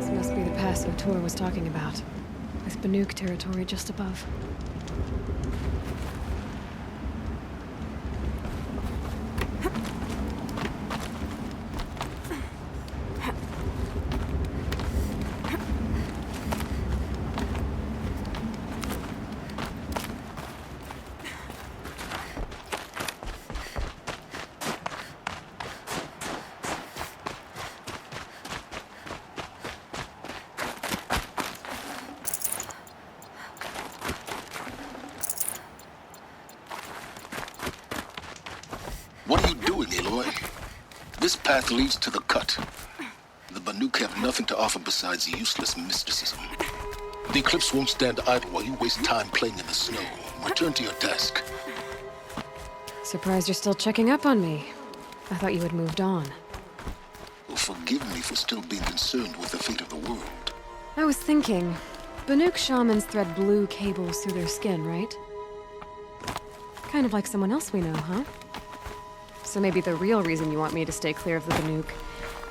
This must be the pass O'Toole was talking about, with Banuk territory just above. What are you doing, Aloy? This path leads to the cut. The Banuk have nothing to offer besides useless mysticism. The Eclipse won't stand idle while you waste time playing in the snow. Return to your task. Surprised you're still checking up on me. I thought you had moved on. Well, forgive me for still being concerned with the fate of the world. I was thinking, Banuk shamans thread blue cables through their skin, right? Kind of like someone else we know, huh? So maybe the real reason you want me to stay clear of the Banuk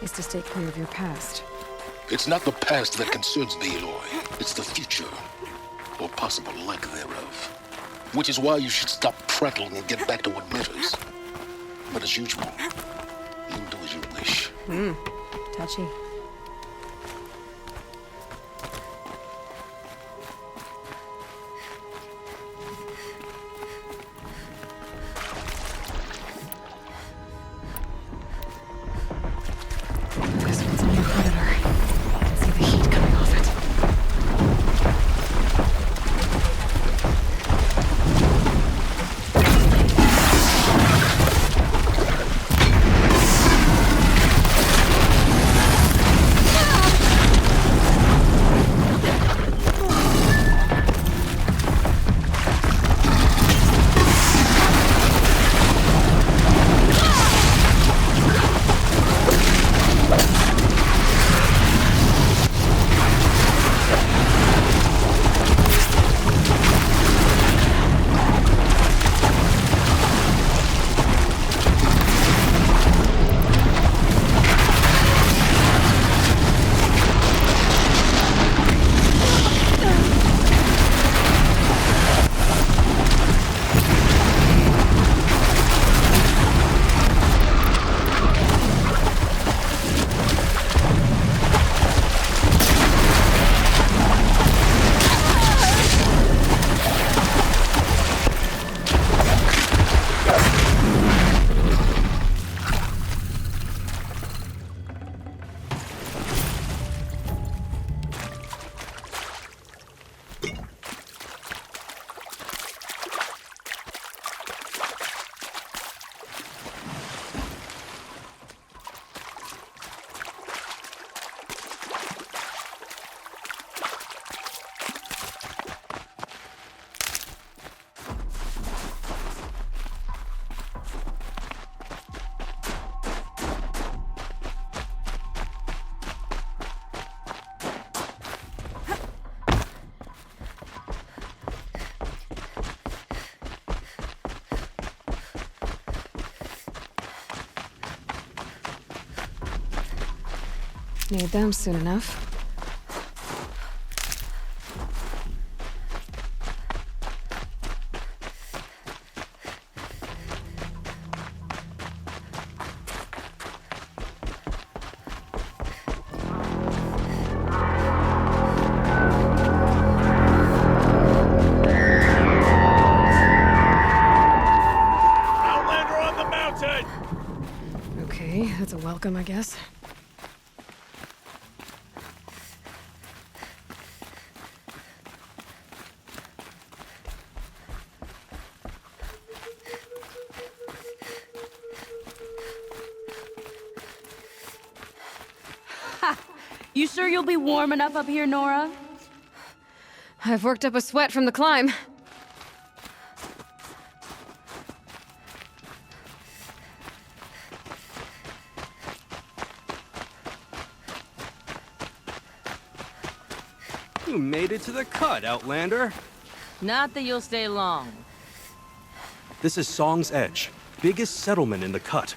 is to stay clear of your past. It's not the past that concerns me, Aloy. It's the future, or possible lack thereof. Which is why you should stop prattling and get back to what matters. But as usual, you'll do as you wish. Touchy. This one's on the Predator. I can see the heat coming off it. Need them soon enough. Outlander on the mountain! Okay, that's a welcome, I guess. You sure you'll be warm enough up here, Nora? I've worked up a sweat from the climb. You made it to the cut, Outlander. Not that you'll stay long. This is Song's Edge, biggest settlement in the cut.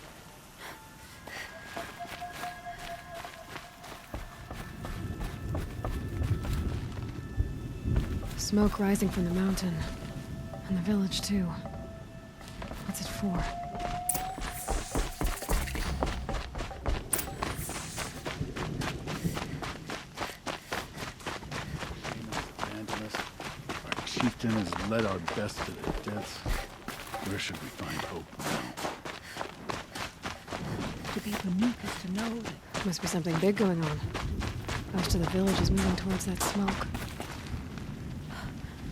Smoke rising from the mountain. And the village, too. What's it for? Abandon us. Our chieftain has led our best to their deaths. Where should we find hope now? To be Banuk is to know that Must be something big going on. Most of the village is moving towards that smoke.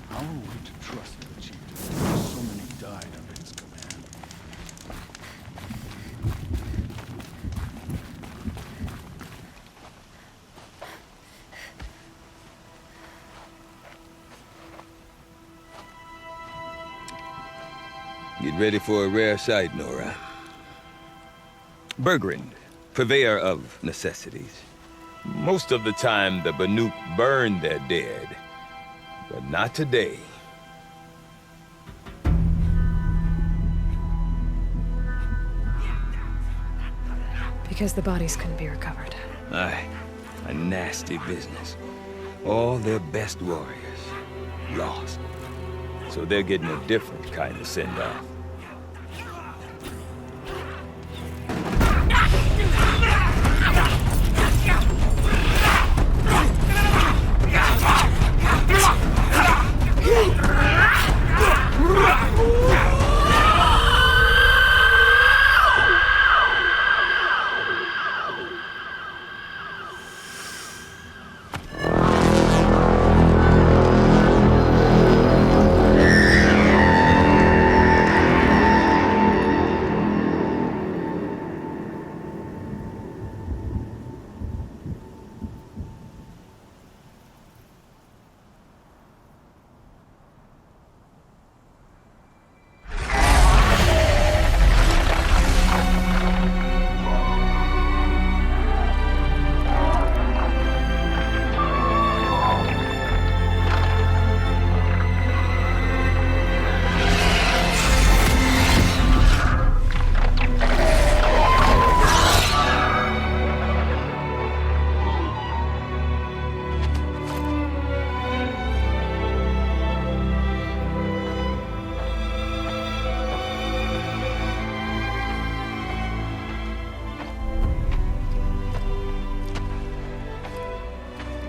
How are we to trust the chieftain? So many died under his command. Get ready for a rare sight, Nora. Bergrand, purveyor of necessities. Most of the time, the Banuk burn their dead. But not today. Because the bodies couldn't be recovered. Aye, a nasty business. All their best warriors lost. So they're getting a different kind of send-off.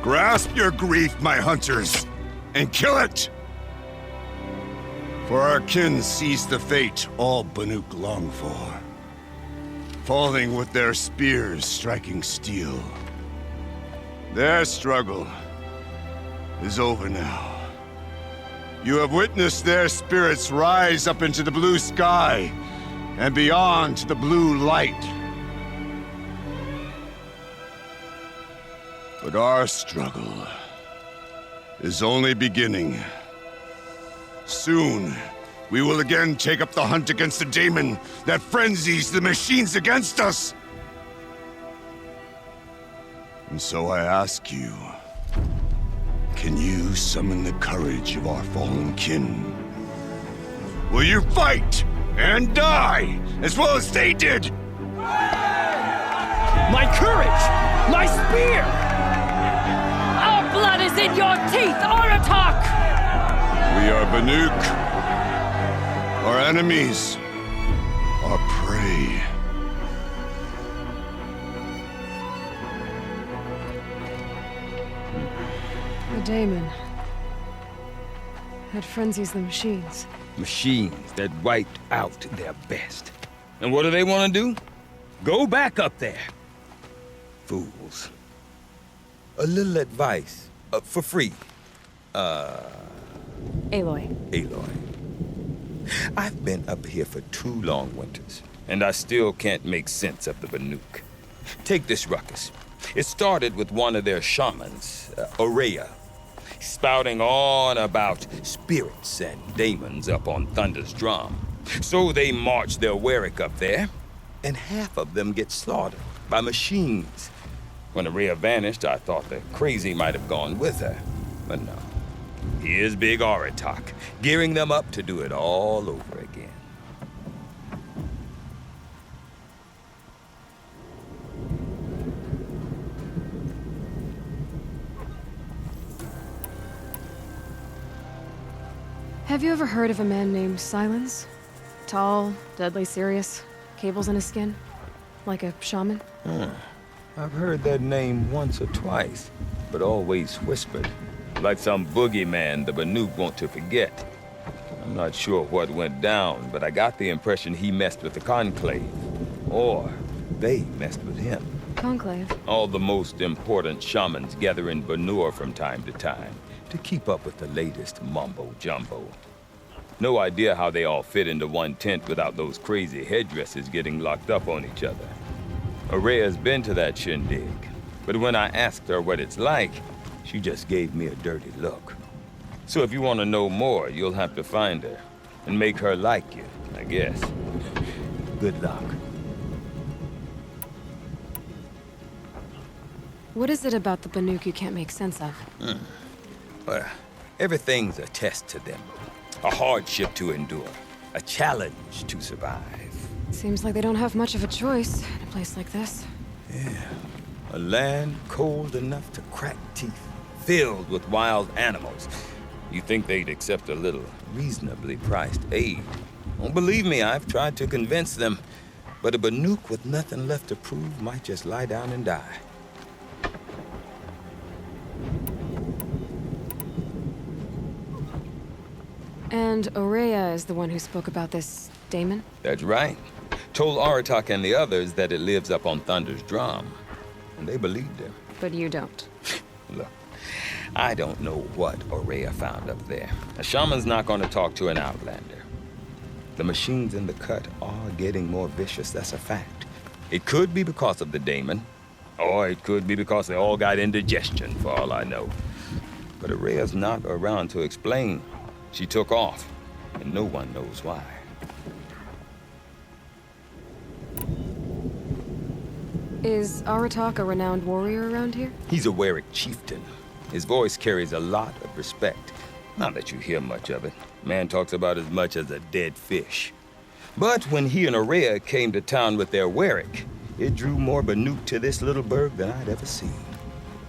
Grasp your grief, my hunters, and kill it! For our kin sees the fate all Banuk long for. Falling with their spears striking steel. Their struggle is over now. You have witnessed their spirits rise up into the blue sky and beyond to the blue light. But our struggle is only beginning. Soon, we will again take up the hunt against the daemon that frenzies the machines against us. And so I ask you, can you summon the courage of our fallen kin? Will you fight and die as well as they did? My courage! My spear! Our blood is in your teeth, Aratak! We are Banuk. Our enemies are prey. The daemon. That frenzies the machines. Machines that wiped out their best. And what do they want to do? Go back up there. Fools. A little advice. For free. Aloy. Aloy. I've been up here for 2 long winters, and I still can't make sense of the Banuk. Take this ruckus. It started with one of their shamans, Ourea, spouting on about spirits and daemons up on Thunder's drum. So they march their Warwick up there, and half of them get slaughtered by machines. When Ourea vanished, I thought the crazy might have gone with her, but no. Here's Big Aratak, gearing them up to do it all over again. Have you ever heard of a man named Silence? Tall, deadly serious, cables in his skin? Like a shaman? I've heard that name once or twice, but always whispered. Like some boogeyman the Banuk want to forget. I'm not sure what went down, but I got the impression he messed with the Conclave. Or they messed with him. Conclave? All the most important shamans gather in Banur from time to time to keep up with the latest mumbo-jumbo. No idea how they all fit into one tent without those crazy headdresses getting locked up on each other. Aurea's been to that shindig, but when I asked her what it's like, she just gave me a dirty look. So if you want to know more, you'll have to find her and make her like you, I guess. Good luck. What is it about the Banuk you can't make sense of? Well, everything's a test to them. A hardship to endure. A challenge to survive. Seems like they don't have much of a choice in a place like this. Yeah. A land cold enough to crack teeth, filled with wild animals. You think they'd accept a little reasonably priced aid. Don't believe me, I've tried to convince them. But a Banuk with nothing left to prove might just lie down and die. And Aurea is the one who spoke about this daemon? That's right. Told Aratak and the others that it lives up on Thunder's drum. And they believed him. But you don't. Look, I don't know what Aurea found up there. A shaman's not going to talk to an outlander. The machines in the cut are getting more vicious, that's a fact. It could be because of the daemon, or it could be because they all got indigestion, for all I know. But Aurea's not around to explain. She took off, and no one knows why. Is Aratak a renowned warrior around here? He's a Werik chieftain. His voice carries a lot of respect. Not that you hear much of it. Man talks about as much as a dead fish. But when he and Aurea came to town with their Werik, it drew more Banuk to this little burg than I'd ever seen.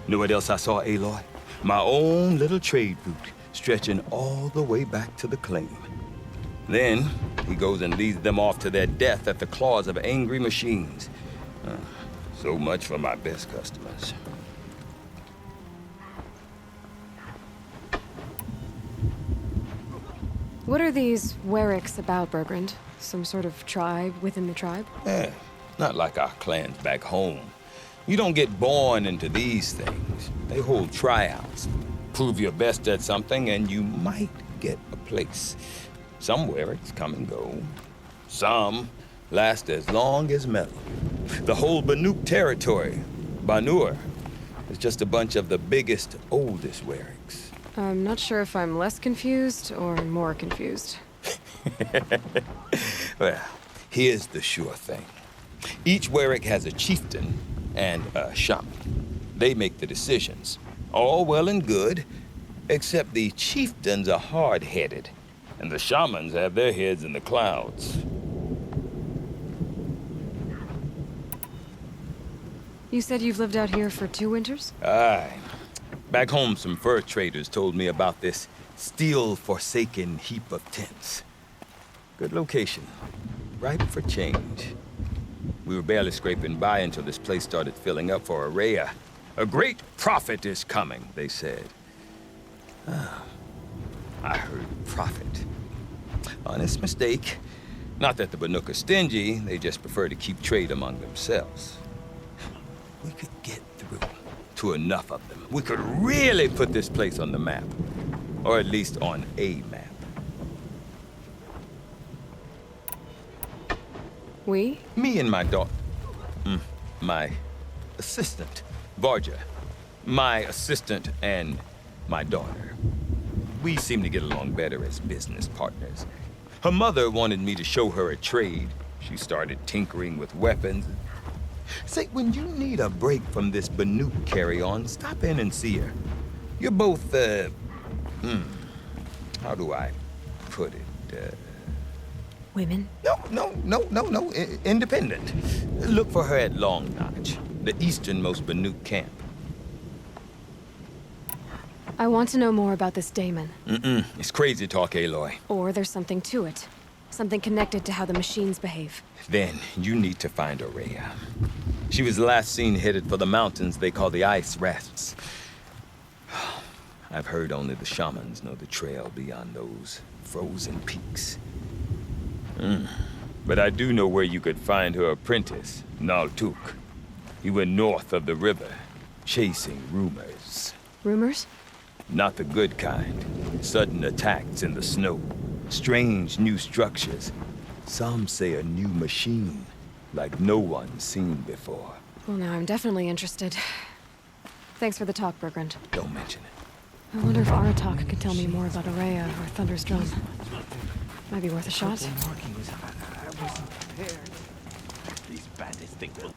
Know what else I saw, Aloy? My own little trade route, stretching all the way back to the claim. Then, he goes and leads them off to their death at the claws of angry machines. So much for my best customers. What are these Weriks about, Bergrand? Some sort of tribe within the tribe? Not like our clans back home. You don't get born into these things. They hold tryouts. Prove your best at something and you might get a place. Some Weriks come and go. Some last as long as Melon. The whole Banuk territory, Banur, is just a bunch of the biggest, oldest Weriks. I'm not sure if I'm less confused or more confused. Well, here's the sure thing. Each Werik has a chieftain and a shaman. They make the decisions. All well and good, except the chieftains are hard-headed, and the shamans have their heads in the clouds. You said you've lived out here for 2 winters? Aye. Back home, some fur traders told me about this steel-forsaken heap of tents. Good location. Ripe for change. We were barely scraping by until this place started filling up for Aurea. A great prophet is coming, they said. I heard prophet. Honest mistake. Not that the Banuk are stingy, they just prefer to keep trade among themselves. We could get through to enough of them. We could really put this place on the map. Or at least on a map. We? Me and my daughter. My assistant, Varja. My assistant and my daughter. We seem to get along better as business partners. Her mother wanted me to show her a trade. She started tinkering with weapons. Say, when you need a break from this Banuk carry-on, stop in and see her. You're both, how do I put it? Women? No. Independent. Look for her at Long Notch, the easternmost Banuk camp. I want to know more about this Damon. It's crazy talk, Aloy. Or there's something to it. Something connected to how the machines behave. Then you need to find Aurea. She was last seen headed for the mountains they call the Ice Rafts. I've heard only the shamans know the trail beyond those frozen peaks. But I do know where you could find her apprentice, Naltuk. He went north of the river, chasing rumors. Rumors? Not the good kind. Sudden attacks in the snow. Strange new structures. Some say a new machine, like no one's seen before. Well, now I'm definitely interested. Thanks for the talk, Bergrand. Don't mention it. I wonder if Aratak could tell me more about Aurea or Thunder's Drum. Might be worth a shot. These bandits think we'll